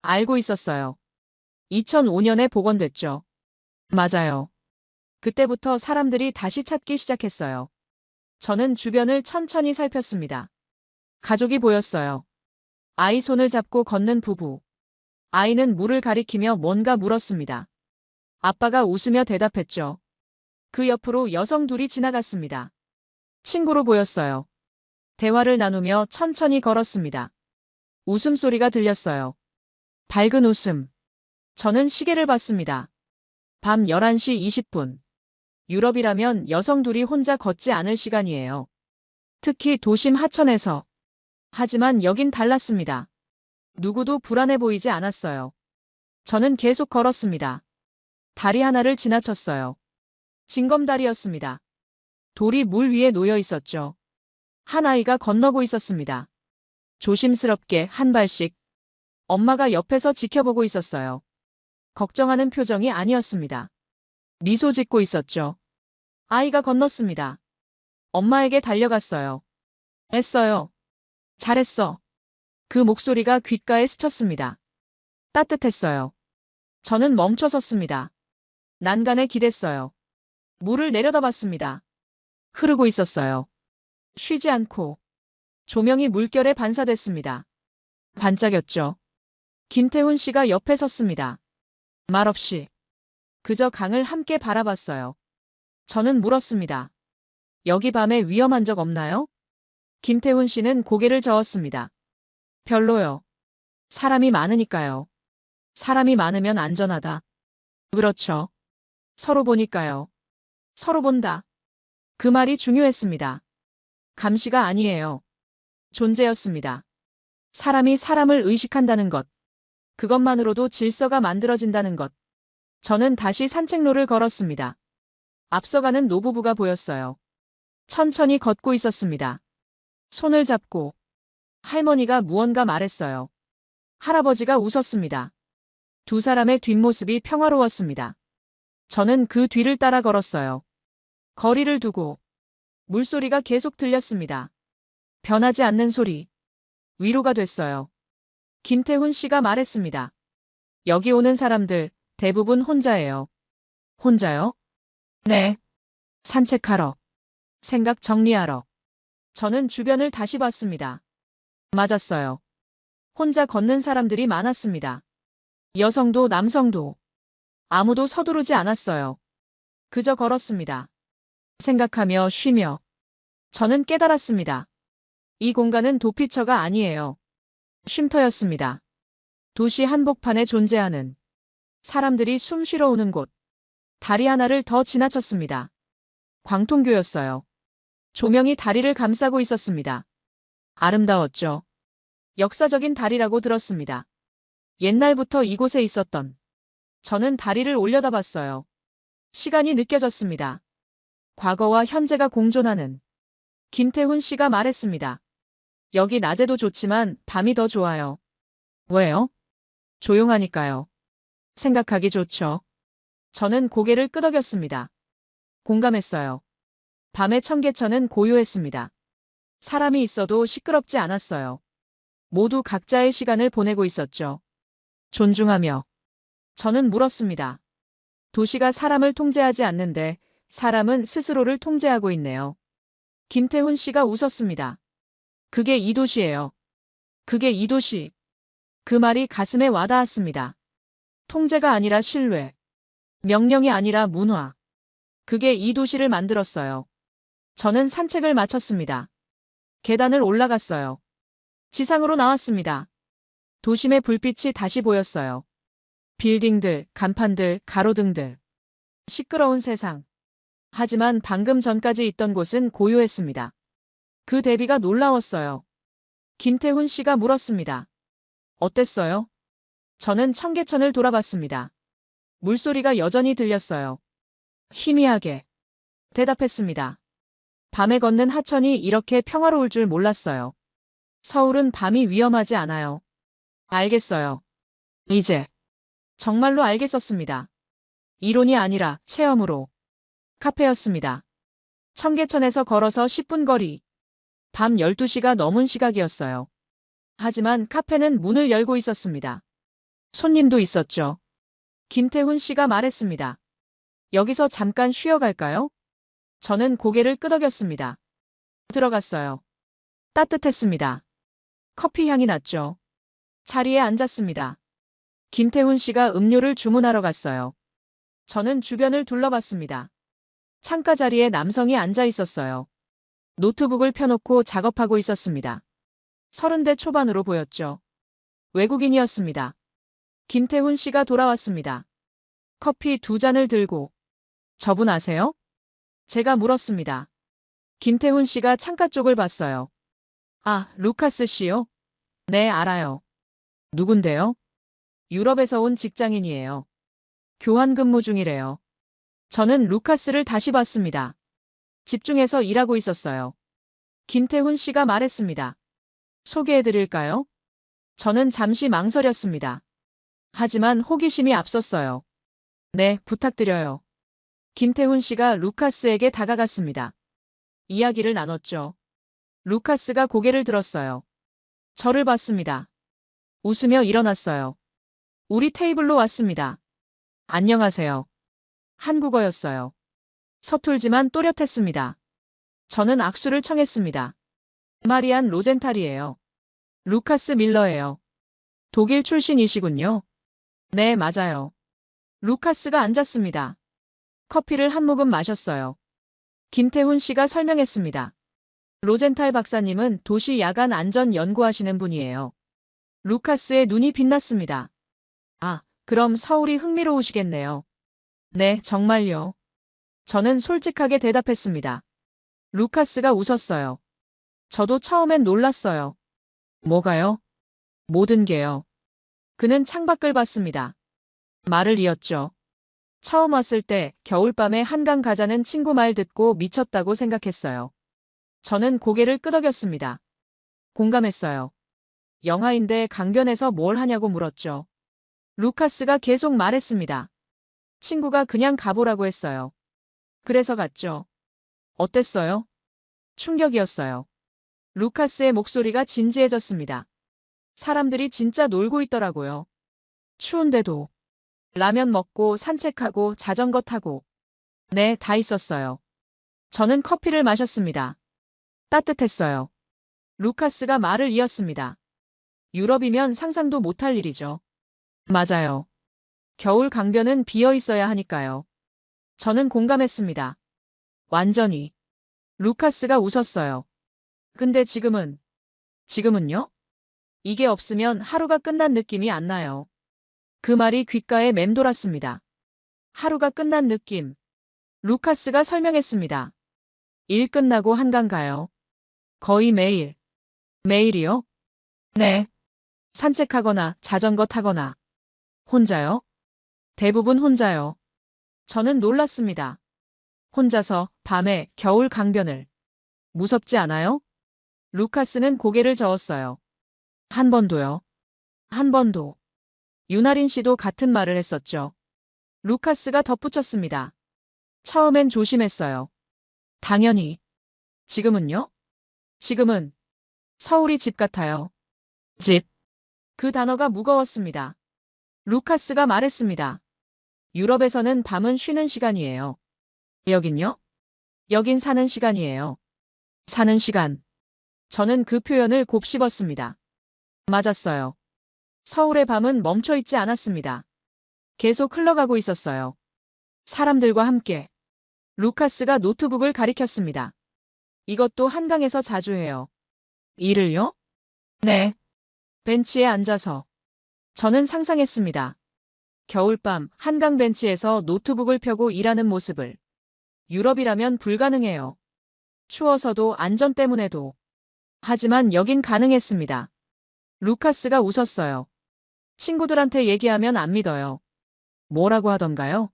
알고 있었어요. 2005년에 복원됐죠. 맞아요. 그때부터 사람들이 다시 찾기 시작했어요. 저는 주변을 천천히 살폈습니다. 가족이 보였어요. 아이 손을 잡고 걷는 부부. 아이는 물을 가리키며 뭔가 물었습니다. 아빠가 웃으며 대답했죠. 그 옆으로 여성 둘이 지나갔습니다. 친구로 보였어요. 대화를 나누며 천천히 걸었습니다. 웃음소리가 들렸어요. 밝은 웃음. 저는 시계를 봤습니다. 밤 11시 20분. 유럽이라면 여성 둘이 혼자 걷지 않을 시간이에요. 특히 도심 하천에서. 하지만 여긴 달랐습니다. 누구도 불안해 보이지 않았어요. 저는 계속 걸었습니다. 다리 하나를 지나쳤어요. 징검다리였습니다. 돌이 물 위에 놓여 있었죠. 한 아이가 건너고 있었습니다. 조심스럽게 한 발씩. 엄마가 옆에서 지켜보고 있었어요. 걱정하는 표정이 아니었습니다. 미소 짓고 있었죠. 아이가 건넜습니다. 엄마에게 달려갔어요. 애써요. 잘했어. 그 목소리가 귓가에 스쳤습니다. 따뜻했어요. 저는 멈춰 섰습니다. 난간에 기댔어요. 물을 내려다봤습니다. 흐르고 있었어요. 쉬지 않고. 조명이 물결에 반사됐습니다. 반짝였죠. 김태훈 씨가 옆에 섰습니다. 말없이. 그저 강을 함께 바라봤어요. 저는 물었습니다. 여기 밤에 위험한 적 없나요? 김태훈 씨는 고개를 저었습니다. 별로요. 사람이 많으니까요. 사람이 많으면 안전하다. 그렇죠. 서로 보니까요. 서로 본다. 그 말이 중요했습니다. 감시가 아니에요. 존재였습니다. 사람이 사람을 의식한다는 것. 그것만으로도 질서가 만들어진다는 것. 저는 다시 산책로를 걸었습니다. 앞서가는 노부부가 보였어요. 천천히 걷고 있었습니다. 손을 잡고. 할머니가 무언가 말했어요. 할아버지가 웃었습니다. 두 사람의 뒷모습이 평화로웠습니다. 저는 그 뒤를 따라 걸었어요. 거리를 두고. 물소리가 계속 들렸습니다. 변하지 않는 소리. 위로가 됐어요. 김태훈 씨가 말했습니다. 여기 오는 사람들 대부분 혼자예요. 혼자요? 네. 산책하러. 생각 정리하러. 저는 주변을 다시 봤습니다. 맞았어요. 혼자 걷는 사람들이 많았습니다. 여성도 남성도. 아무도 서두르지 않았어요. 그저 걸었습니다. 생각하며 쉬며. 저는 깨달았습니다. 이 공간은 도피처가 아니에요. 쉼터였습니다. 도시 한복판에 존재하는 사람들이 숨 쉬러 오는 곳. 다리 하나를 더 지나쳤습니다. 광통교였어요. 조명이 다리를 감싸고 있었습니다. 아름다웠죠. 역사적인 다리라고 들었습니다. 옛날부터 이곳에 있었던. 저는 다리를 올려다봤어요. 시간이 느껴졌습니다. 과거와 현재가 공존하는. 김태훈 씨가 말했습니다. 여기 낮에도 좋지만 밤이 더 좋아요. 왜요? 조용하니까요. 생각하기 좋죠. 저는 고개를 끄덕였습니다. 공감했어요. 밤의 청계천은 고요했습니다. 사람이 있어도 시끄럽지 않았어요. 모두 각자의 시간을 보내고 있었죠. 존중하며. 저는 물었습니다. 도시가 사람을 통제하지 않는데 사람은 스스로를 통제하고 있네요. 김태훈 씨가 웃었습니다. 그게 이 도시예요. 그게 이 도시. 그 말이 가슴에 와닿았습니다. 통제가 아니라 신뢰. 명령이 아니라 문화. 그게 이 도시를 만들었어요. 저는 산책을 마쳤습니다. 계단을 올라갔어요. 지상으로 나왔습니다. 도심의 불빛이 다시 보였어요. 빌딩들, 간판들, 가로등들. 시끄러운 세상. 하지만 방금 전까지 있던 곳은 고요했습니다. 그 대비가 놀라웠어요. 김태훈 씨가 물었습니다. 어땠어요? 저는 청계천을 돌아봤습니다. 물소리가 여전히 들렸어요. 희미하게. 대답했습니다. 밤에 걷는 하천이 이렇게 평화로울 줄 몰랐어요. 서울은 밤이 위험하지 않아요. 알겠어요. 이제. 정말로 알겠었습니다. 이론이 아니라 체험으로. 카페였습니다. 청계천에서 걸어서 10분 거리. 밤 12시가 넘은 시각이었어요. 하지만 카페는 문을 열고 있었습니다. 손님도 있었죠. 김태훈 씨가 말했습니다. 여기서 잠깐 쉬어갈까요? 저는 고개를 끄덕였습니다. 들어갔어요. 따뜻했습니다. 커피 향이 났죠. 자리에 앉았습니다. 김태훈 씨가 음료를 주문하러 갔어요. 저는 주변을 둘러봤습니다. 창가 자리에 남성이 앉아 있었어요. 노트북을 펴놓고 작업하고 있었습니다. 30대 초반으로 보였죠. 외국인이었습니다. 김태훈 씨가 돌아왔습니다. 커피 2잔을 들고. 저분 아세요? 제가 물었습니다. 김태훈 씨가 창가 쪽을 봤어요. 아, 루카스 씨요? 네, 알아요. 누군데요? 유럽에서 온 직장인이에요. 교환 근무 중이래요. 저는 루카스를 다시 봤습니다. 집중해서 일하고 있었어요. 김태훈 씨가 말했습니다. 소개해드릴까요? 저는 잠시 망설였습니다. 하지만 호기심이 앞섰어요. 네, 부탁드려요. 김태훈 씨가 루카스에게 다가갔습니다. 이야기를 나눴죠. 루카스가 고개를 들었어요. 저를 봤습니다. 웃으며 일어났어요. 우리 테이블로 왔습니다. 안녕하세요. 한국어였어요. 서툴지만 또렷했습니다. 저는 악수를 청했습니다. 마리안 로젠탈이에요. 루카스 밀러예요. 독일 출신이시군요. 네, 맞아요. 루카스가 앉았습니다. 커피를 한 모금 마셨어요. 김태훈 씨가 설명했습니다. 로젠탈 박사님은 도시 야간 안전 연구하시는 분이에요. 루카스의 눈이 빛났습니다. 아, 그럼 서울이 흥미로우시겠네요. 네, 정말요. 저는 솔직하게 대답했습니다. 루카스가 웃었어요. 저도 처음엔 놀랐어요. 뭐가요? 모든 게요. 그는 창밖을 봤습니다. 말을 이었죠. 처음 왔을 때 겨울밤에 한강 가자는 친구 말 듣고 미쳤다고 생각했어요. 저는 고개를 끄덕였습니다. 공감했어요. 영화인데 강변에서 뭘 하냐고 물었죠. 루카스가 계속 말했습니다. 친구가 그냥 가보라고 했어요. 그래서 갔죠. 어땠어요? 충격이었어요. 루카스의 목소리가 진지해졌습니다. 사람들이 진짜 놀고 있더라고요. 추운데도. 라면 먹고 산책하고 자전거 타고. 네, 다 있었어요. 저는 커피를 마셨습니다. 따뜻했어요. 루카스가 말을 이었습니다. 유럽이면 상상도 못할 일이죠. 맞아요. 겨울 강변은 비어 있어야 하니까요. 저는 공감했습니다. 완전히. 루카스가 웃었어요. 근데 지금은요? 이게 없으면 하루가 끝난 느낌이 안 나요. 그 말이 귓가에 맴돌았습니다. 하루가 끝난 느낌. 루카스가 설명했습니다. 일 끝나고 한강 가요. 거의 매일. 매일이요? 네. 산책하거나 자전거 타거나. 혼자요? 대부분 혼자요. 저는 놀랐습니다. 혼자서 밤에 겨울 강변을. 무섭지 않아요? 루카스는 고개를 저었어요. 한 번도요. 한 번도. 유나린 씨도 같은 말을 했었죠. 루카스가 덧붙였습니다. 처음엔 조심했어요. 당연히. 지금은요? 지금은 서울이 집 같아요. 집. 그 단어가 무거웠습니다. 루카스가 말했습니다. 유럽에서는 밤은 쉬는 시간이에요. 여긴요? 여긴 사는 시간이에요. 사는 시간. 저는 그 표현을 곱씹었습니다. 맞았어요. 서울의 밤은 멈춰 있지 않았습니다. 계속 흘러가고 있었어요. 사람들과 함께. 루카스가 노트북을 가리켰습니다. 이것도 한강에서 자주 해요. 일을요? 네. 벤치에 앉아서. 저는 상상했습니다. 겨울밤 한강 벤치에서 노트북을 펴고 일하는 모습을. 유럽이라면 불가능해요. 추워서도 안전 때문에도. 하지만 여긴 가능했습니다. 루카스가 웃었어요. 친구들한테 얘기하면 안 믿어요. 뭐라고 하던가요?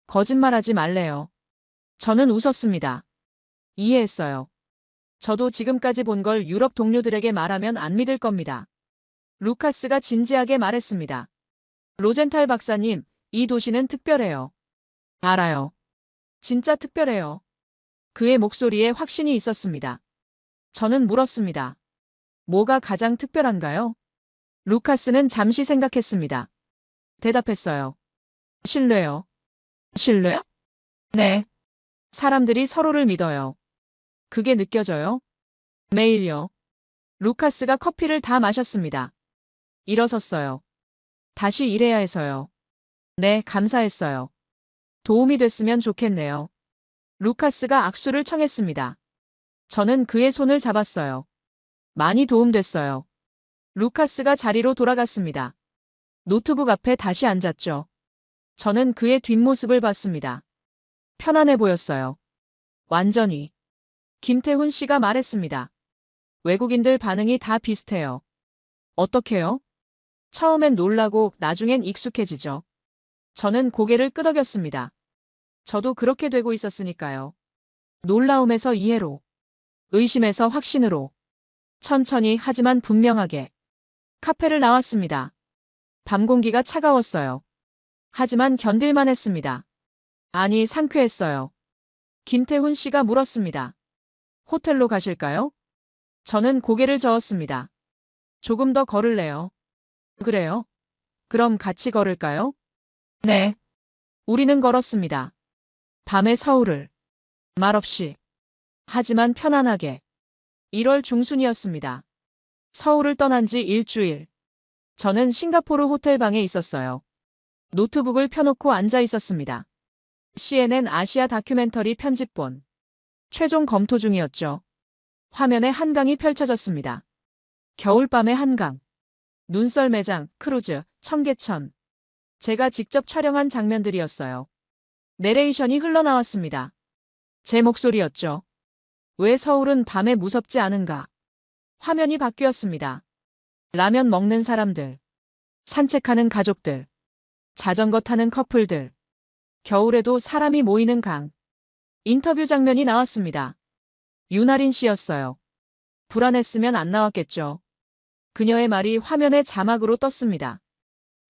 거짓말하지 말래요. 저는 웃었습니다. 이해했어요. 저도 지금까지 본 걸 유럽 동료들에게 말하면 안 믿을 겁니다. 루카스가 진지하게 말했습니다. 로젠탈 박사님, 이 도시는 특별해요. 알아요. 진짜 특별해요. 그의 목소리에 확신이 있었습니다. 저는 물었습니다. 뭐가 가장 특별한가요? 루카스는 잠시 생각했습니다. 대답했어요. 신뢰요. 신뢰? 네. 사람들이 서로를 믿어요. 그게 느껴져요? 매일요. 루카스가 커피를 다 마셨습니다. 일어섰어요. 다시 일해야 해서요. 네, 감사했어요. 도움이 됐으면 좋겠네요. 루카스가 악수를 청했습니다. 저는 그의 손을 잡았어요. 많이 도움됐어요. 루카스가 자리로 돌아갔습니다. 노트북 앞에 다시 앉았죠. 저는 그의 뒷모습을 봤습니다. 편안해 보였어요. 완전히. 김태훈 씨가 말했습니다. 외국인들 반응이 다 비슷해요. 어떻게요? 처음엔 놀라고 나중엔 익숙해지죠. 저는 고개를 끄덕였습니다. 저도 그렇게 되고 있었으니까요. 놀라움에서 이해로. 의심에서 확신으로. 천천히 하지만 분명하게. 카페를 나왔습니다. 밤 공기가 차가웠어요. 하지만 견딜만 했습니다. 아니, 상쾌했어요. 김태훈 씨가 물었습니다. 호텔로 가실까요? 저는 고개를 저었습니다. 조금 더 걸을래요. 그래요? 그럼 같이 걸을까요? 네. 우리는 걸었습니다. 밤의 서울을. 말없이. 하지만 편안하게. 1월 중순이었습니다. 서울을 떠난 지 일주일. 저는 싱가포르 호텔 방에 있었어요. 노트북을 펴놓고 앉아 있었습니다. CNN 아시아 다큐멘터리 편집본. 최종 검토 중이었죠. 화면에 한강이 펼쳐졌습니다. 겨울밤의 한강. 눈썰매장, 크루즈, 청계천. 제가 직접 촬영한 장면들이었어요. 내레이션이 흘러나왔습니다. 제 목소리였죠. 왜 서울은 밤에 무섭지 않은가? 화면이 바뀌었습니다. 라면 먹는 사람들. 산책하는 가족들. 자전거 타는 커플들. 겨울에도 사람이 모이는 강. 인터뷰 장면이 나왔습니다. 윤아린 씨였어요. 불안했으면 안 나왔겠죠. 그녀의 말이 화면에 자막으로 떴습니다.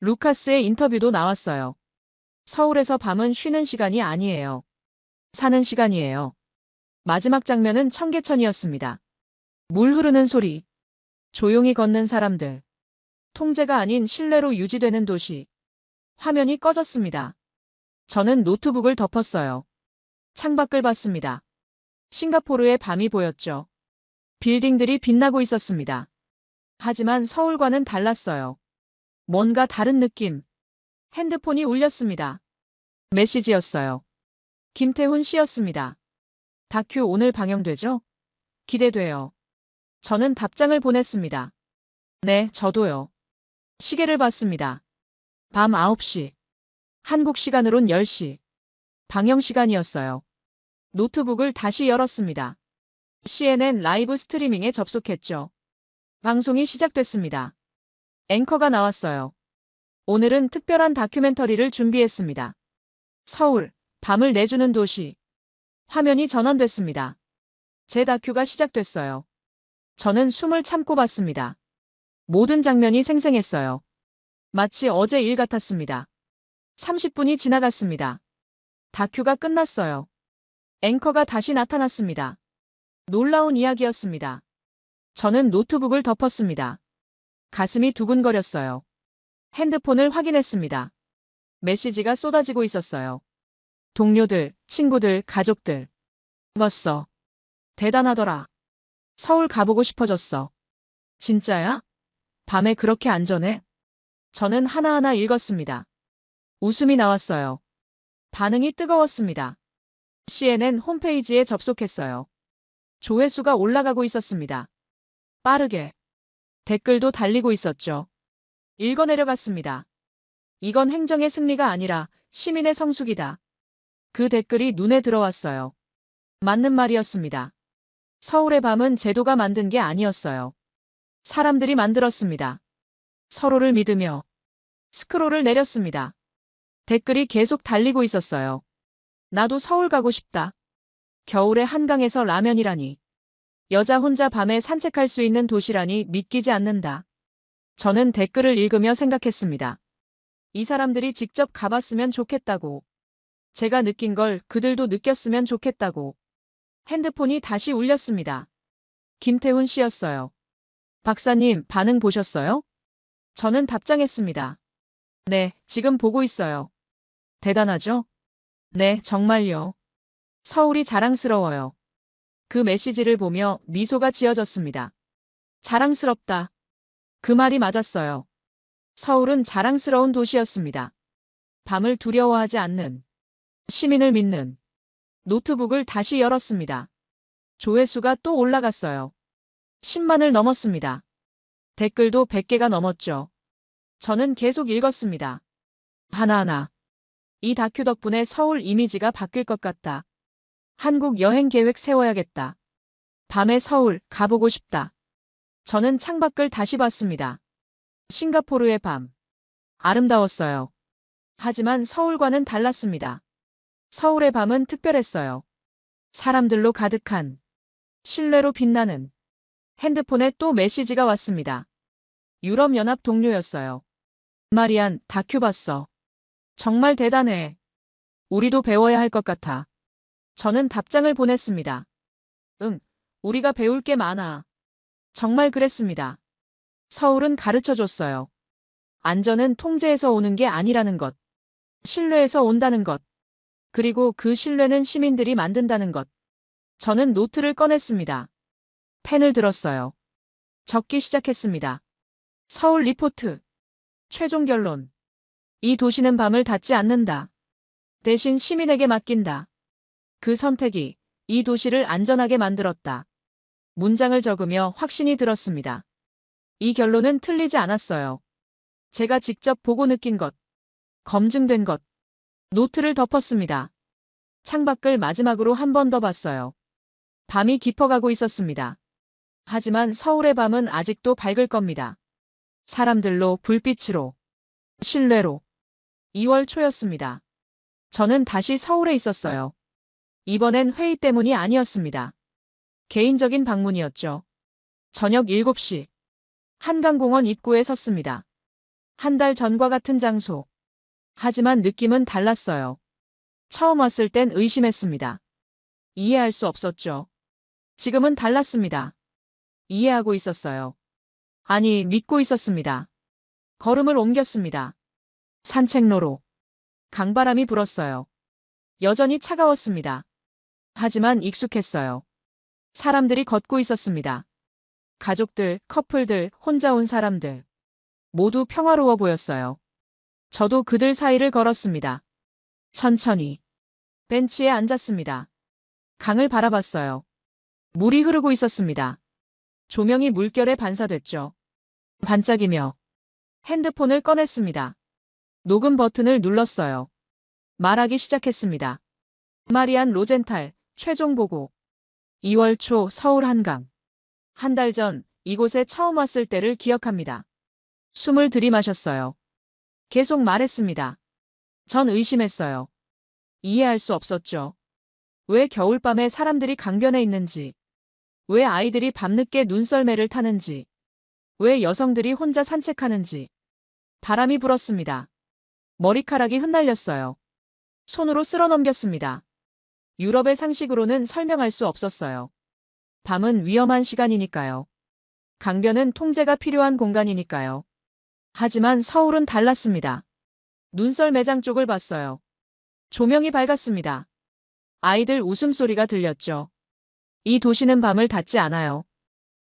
루카스의 인터뷰도 나왔어요. 서울에서 밤은 쉬는 시간이 아니에요. 사는 시간이에요. 마지막 장면은 청계천이었습니다. 물 흐르는 소리. 조용히 걷는 사람들. 통제가 아닌 신뢰로 유지되는 도시. 화면이 꺼졌습니다. 저는 노트북을 덮었어요. 창밖을 봤습니다. 싱가포르의 밤이 보였죠. 빌딩들이 빛나고 있었습니다. 하지만 서울과는 달랐어요. 뭔가 다른 느낌. 핸드폰이 울렸습니다. 메시지였어요. 김태훈 씨였습니다. 다큐 오늘 방영되죠? 기대돼요. 저는 답장을 보냈습니다. 네, 저도요. 시계를 봤습니다. 밤 9시. 한국 시간으론 10시. 방영 시간이었어요. 노트북을 다시 열었습니다. CNN 라이브 스트리밍에 접속했죠. 방송이 시작됐습니다. 앵커가 나왔어요. 오늘은 특별한 다큐멘터리를 준비했습니다. 서울, 밤을 내주는 도시. 화면이 전환됐습니다. 제 다큐가 시작됐어요. 저는 숨을 참고 봤습니다. 모든 장면이 생생했어요. 마치 어제 일 같았습니다. 30분이 지나갔습니다. 다큐가 끝났어요. 앵커가 다시 나타났습니다. 놀라운 이야기였습니다. 저는 노트북을 덮었습니다. 가슴이 두근거렸어요. 핸드폰을 확인했습니다. 메시지가 쏟아지고 있었어요. 동료들, 친구들, 가족들. 봤어. 대단하더라. 서울 가보고 싶어졌어. 진짜야? 밤에 그렇게 안전해? 저는 하나하나 읽었습니다. 웃음이 나왔어요. 반응이 뜨거웠습니다. CNN 홈페이지에 접속했어요. 조회수가 올라가고 있었습니다. 빠르게. 댓글도 달리고 있었죠. 읽어내려갔습니다. 이건 행정의 승리가 아니라 시민의 성숙이다. 그 댓글이 눈에 들어왔어요. 맞는 말이었습니다. 서울의 밤은 제도가 만든 게 아니었어요. 사람들이 만들었습니다. 서로를 믿으며 스크롤을 내렸습니다. 댓글이 계속 달리고 있었어요. 나도 서울 가고 싶다. 겨울에 한강에서 라면이라니. 여자 혼자 밤에 산책할 수 있는 도시라니 믿기지 않는다. 저는 댓글을 읽으며 생각했습니다. 이 사람들이 직접 가봤으면 좋겠다고. 제가 느낀 걸 그들도 느꼈으면 좋겠다고. 핸드폰이 다시 울렸습니다. 김태훈 씨였어요. 박사님, 반응 보셨어요? 저는 답장했습니다. 네, 지금 보고 있어요. 대단하죠? 네, 정말요. 서울이 자랑스러워요. 그 메시지를 보며 미소가 지어졌습니다. 자랑스럽다. 그 말이 맞았어요. 서울은 자랑스러운 도시였습니다. 밤을 두려워하지 않는, 시민을 믿는. 노트북을 다시 열었습니다. 조회수가 또 올라갔어요. 10만을 넘었습니다. 댓글도 100개가 넘었죠. 저는 계속 읽었습니다. 하나하나. 이 다큐 덕분에 서울 이미지가 바뀔 것 같다. 한국 여행 계획 세워야겠다. 밤에 서울 가보고 싶다. 저는 창밖을 다시 봤습니다. 싱가포르의 밤. 아름다웠어요. 하지만 서울과는 달랐습니다. 서울의 밤은 특별했어요. 사람들로 가득한, 신뢰로 빛나는. 핸드폰에 또 메시지가 왔습니다. 유럽연합 동료였어요. 마리안, 다큐 봤어. 정말 대단해. 우리도 배워야 할 것 같아. 저는 답장을 보냈습니다. 응, 우리가 배울 게 많아. 정말 그랬습니다. 서울은 가르쳐 줬어요. 안전은 통제에서 오는 게 아니라는 것. 신뢰에서 온다는 것. 그리고 그 신뢰는 시민들이 만든다는 것. 저는 노트를 꺼냈습니다. 펜을 들었어요. 적기 시작했습니다. 서울 리포트. 최종 결론. 이 도시는 밤을 닫지 않는다. 대신 시민에게 맡긴다. 그 선택이 이 도시를 안전하게 만들었다. 문장을 적으며 확신이 들었습니다. 이 결론은 틀리지 않았어요. 제가 직접 보고 느낀 것. 검증된 것. 노트를 덮었습니다. 창밖을 마지막으로 한 번 더 봤어요. 밤이 깊어가고 있었습니다. 하지만 서울의 밤은 아직도 밝을 겁니다. 사람들로, 불빛으로, 신뢰로. 2월 초였습니다. 저는 다시 서울에 있었어요. 이번엔 회의 때문이 아니었습니다. 개인적인 방문이었죠. 저녁 7시. 한강공원 입구에 섰습니다. 한 달 전과 같은 장소. 하지만 느낌은 달랐어요. 처음 왔을 땐 의심했습니다. 이해할 수 없었죠. 지금은 달랐습니다. 이해하고 있었어요. 아니, 믿고 있었습니다. 걸음을 옮겼습니다. 산책로로. 강바람이 불었어요. 여전히 차가웠습니다. 하지만 익숙했어요. 사람들이 걷고 있었습니다. 가족들, 커플들, 혼자 온 사람들. 모두 평화로워 보였어요. 저도 그들 사이를 걸었습니다. 천천히. 벤치에 앉았습니다. 강을 바라봤어요. 물이 흐르고 있었습니다. 조명이 물결에 반사됐죠. 반짝이며. 핸드폰을 꺼냈습니다. 녹음 버튼을 눌렀어요. 말하기 시작했습니다. 마리안 로젠탈, 최종 보고. 2월 초 서울 한강. 한 달 전 이곳에 처음 왔을 때를 기억합니다. 숨을 들이마셨어요. 계속 말했습니다. 전 의심했어요. 이해할 수 없었죠. 왜 겨울밤에 사람들이 강변에 있는지. 왜 아이들이 밤늦게 눈썰매를 타는지. 왜 여성들이 혼자 산책하는지. 바람이 불었습니다. 머리카락이 흩날렸어요. 손으로 쓸어넘겼습니다. 유럽의 상식으로는 설명할 수 없었어요. 밤은 위험한 시간이니까요. 강변은 통제가 필요한 공간이니까요. 하지만 서울은 달랐습니다. 눈썰 매장 쪽을 봤어요. 조명이 밝았습니다. 아이들 웃음소리가 들렸죠. 이 도시는 밤을 닫지 않아요.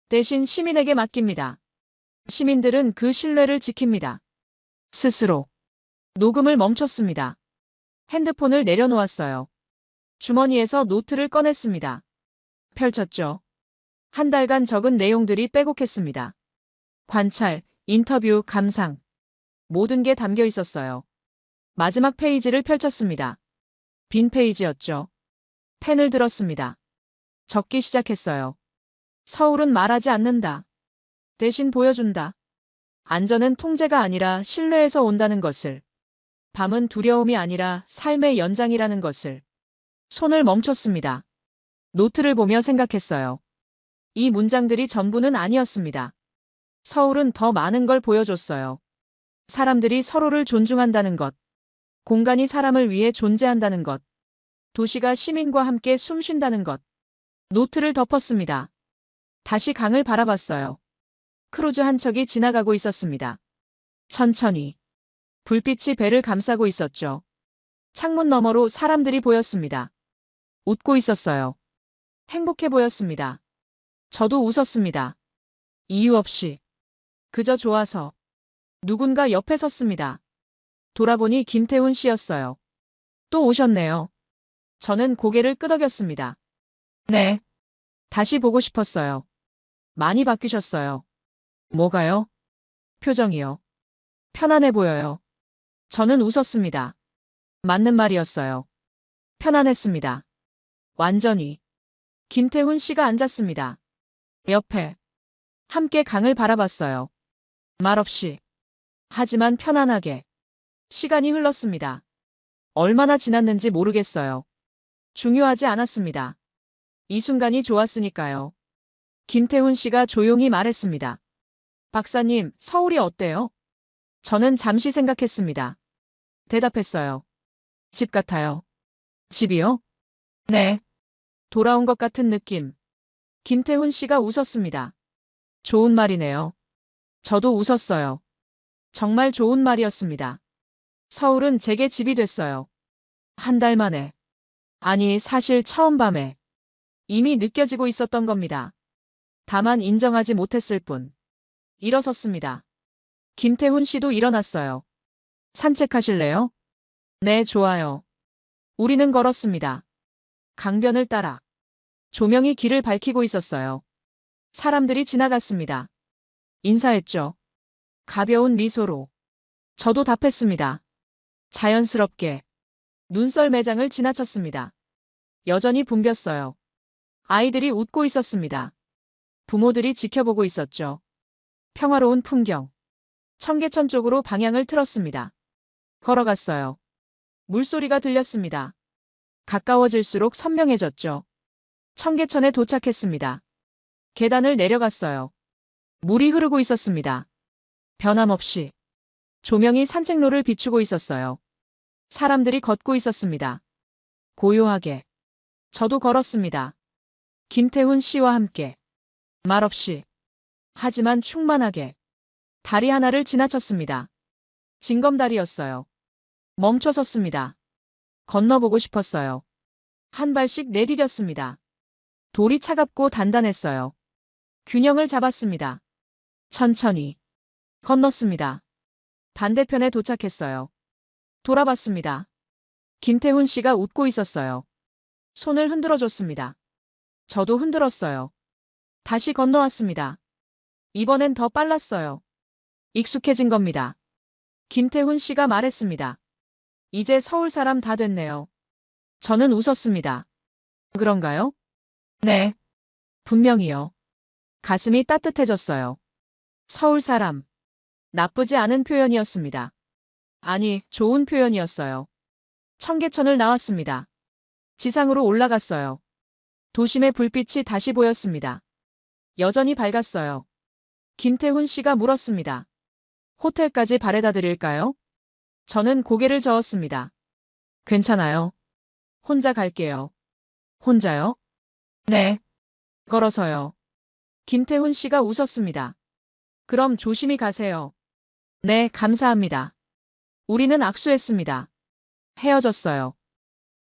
대신 시민에게 맡깁니다. 시민들은 그 신뢰를 지킵니다. 스스로. 녹음을 멈췄습니다. 핸드폰을 내려놓았어요. 주머니에서 노트를 꺼냈습니다. 펼쳤죠. 한 달간 적은 내용들이 빼곡했습니다. 관찰, 인터뷰, 감상. 모든 게 담겨 있었어요. 마지막 페이지를 펼쳤습니다. 빈 페이지였죠. 펜을 들었습니다. 적기 시작했어요. 서울은 말하지 않는다. 대신 보여준다. 안전은 통제가 아니라 신뢰에서 온다는 것을. 밤은 두려움이 아니라 삶의 연장이라는 것을. 손을 멈췄습니다. 노트를 보며 생각했어요. 이 문장들이 전부는 아니었습니다. 서울은 더 많은 걸 보여줬어요. 사람들이 서로를 존중한다는 것. 공간이 사람을 위해 존재한다는 것. 도시가 시민과 함께 숨쉰다는 것. 노트를 덮었습니다. 다시 강을 바라봤어요. 크루즈 한 척이 지나가고 있었습니다. 천천히. 불빛이 배를 감싸고 있었죠. 창문 너머로 사람들이 보였습니다. 웃고 있었어요. 행복해 보였습니다. 저도 웃었습니다. 이유 없이. 그저 좋아서. 누군가 옆에 섰습니다. 돌아보니 김태훈 씨였어요. 또 오셨네요. 저는 고개를 끄덕였습니다. 네. 다시 보고 싶었어요. 많이 바뀌셨어요. 뭐가요? 표정이요. 편안해 보여요. 저는 웃었습니다. 맞는 말이었어요. 편안했습니다. 완전히. 김태훈 씨가 앉았습니다. 옆에. 함께 강을 바라봤어요. 말없이. 하지만 편안하게. 시간이 흘렀습니다. 얼마나 지났는지 모르겠어요. 중요하지 않았습니다. 이 순간이 좋았으니까요. 김태훈 씨가 조용히 말했습니다. 박사님, 서울이 어때요? 저는 잠시 생각했습니다. 대답했어요. 집 같아요. 집이요? 네. 돌아온 것 같은 느낌. 김태훈 씨가 웃었습니다. 좋은 말이네요. 저도 웃었어요. 정말 좋은 말이었습니다. 서울은 제게 집이 됐어요. 한 달 만에. 아니, 사실 처음 밤에. 이미 느껴지고 있었던 겁니다. 다만 인정하지 못했을 뿐. 일어섰습니다. 김태훈 씨도 일어났어요. 산책하실래요? 네, 좋아요. 우리는 걸었습니다. 강변을 따라. 조명이 길을 밝히고 있었어요. 사람들이 지나갔습니다. 인사했죠. 가벼운 미소로. 저도 답했습니다. 자연스럽게. 눈썰 매장을 지나쳤습니다. 여전히 붐볐어요. 아이들이 웃고 있었습니다. 부모들이 지켜보고 있었죠. 평화로운 풍경. 청계천 쪽으로 방향을 틀었습니다. 걸어갔어요. 물소리가 들렸습니다. 가까워질수록 선명해졌죠. 청계천에 도착했습니다. 계단을 내려갔어요. 물이 흐르고 있었습니다. 변함없이. 조명이 산책로를 비추고 있었어요. 사람들이 걷고 있었습니다. 고요하게. 저도 걸었습니다. 김태훈 씨와 함께. 말없이. 하지만 충만하게. 다리 하나를 지나쳤습니다. 징검다리였어요. 멈춰 섰습니다. 건너보고 싶었어요. 한 발씩 내디뎠습니다. 돌이 차갑고 단단했어요. 균형을 잡았습니다. 천천히. 건넜습니다. 반대편에 도착했어요. 돌아봤습니다. 김태훈 씨가 웃고 있었어요. 손을 흔들어 줬습니다. 저도 흔들었어요. 다시 건너왔습니다. 이번엔 더 빨랐어요. 익숙해진 겁니다. 김태훈 씨가 말했습니다. 이제 서울 사람 다 됐네요. 저는 웃었습니다. 그런가요? 네. 분명히요. 가슴이 따뜻해졌어요. 서울 사람. 나쁘지 않은 표현이었습니다. 아니, 좋은 표현이었어요. 청계천을 나왔습니다. 지상으로 올라갔어요. 도심의 불빛이 다시 보였습니다. 여전히 밝았어요. 김태훈 씨가 물었습니다. 호텔까지 바래다 드릴까요? 저는 고개를 저었습니다. 괜찮아요. 혼자 갈게요. 혼자요? 네. 걸어서요. 김태훈 씨가 웃었습니다. 그럼 조심히 가세요. 네, 감사합니다. 우리는 악수했습니다. 헤어졌어요.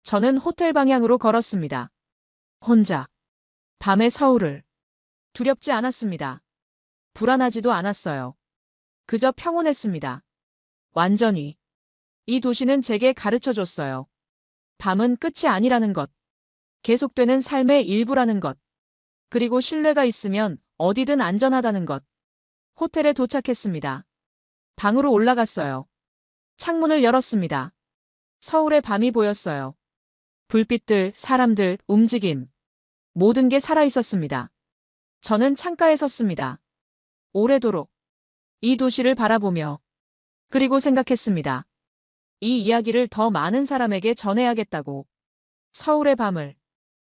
저는 호텔 방향으로 걸었습니다. 혼자. 밤의 서울을. 두렵지 않았습니다. 불안하지도 않았어요. 그저 평온했습니다. 완전히. 이 도시는 제게 가르쳐 줬어요. 밤은 끝이 아니라는 것. 계속되는 삶의 일부라는 것. 그리고 신뢰가 있으면 어디든 안전하다는 것. 호텔에 도착했습니다. 방으로 올라갔어요. 창문을 열었습니다. 서울의 밤이 보였어요. 불빛들, 사람들, 움직임. 모든 게 살아있었습니다. 저는 창가에 섰습니다. 오래도록 이 도시를 바라보며 그리고 생각했습니다. 이 이야기를 더 많은 사람에게 전해야겠다고. 서울의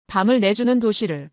밤을 내주는 도시를.